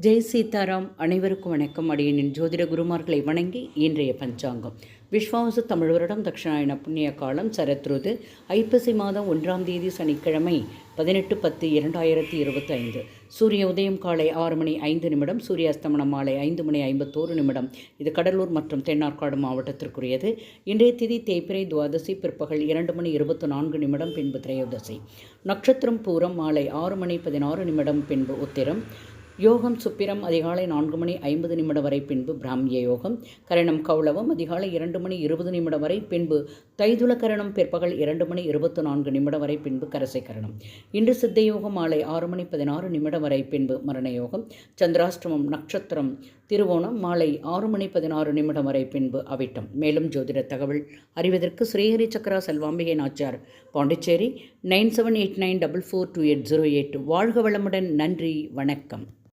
ஜெய் சீதாராம். அனைவருக்கும் வணக்கம். அடியனின் ஜோதிட குருமார்களை வணங்கி இன்றைய பஞ்சாங்கம். விஸ்வாவசு தமிழ் வருடம் தட்சிணாயன புண்ணிய காலம் சரத்ருது ஐப்பசி மாதம் 1ஆம் தேதி சனிக்கிழமை 18/10/2025. சூரிய உதயம் காலை 6 மணி 5 நிமிடம், சூரிய அஸ்தமனம் மாலை 5 மணி 51 நிமிடம். இது கடலூர் மற்றும் தென்னார்காடு மாவட்டத்திற்குரியது. இன்றைய திதி தேய்பிறை துவாதசி பிற்பகல் 2 மணி 24 நிமிடம் பின்பு திரையோதசி. நட்சத்திரம் பூரம் மாலை 6 மணி 16 நிமிடம் பின்பு உத்திரம். யோகம் சுப்பிரம் அதிகாலை 4 மணி 50 நிமிடம் வரை பின்பு பிராமிய யோகம். கரணம் கௌளவம் அதிகாலை 2 மணி 20 நிமிடம் வரை பின்பு தைதுல கரணம் பிற்பகல் 2 மணி 24 நிமிடம் வரை பின்பு கரசை கரணம். இன்று சித்த யோகம் மாலை 6 மணி 16 நிமிடம் வரை பின்பு மரண யோகம். சந்திராஷ்டமம் நட்சத்திரம் திருவோணம் மாலை 6 மணி 16 நிமிடம் வரை பின்பு அவிட்டம். மேலும் ஜோதிட தகவல் அறிவதற்கு ஸ்ரீஹரி சக்கரா செல்வாம்பிகை நாச்சியார், பாண்டிச்சேரி 9789442808. வாழ்க வளமுடன். நன்றி, வணக்கம்.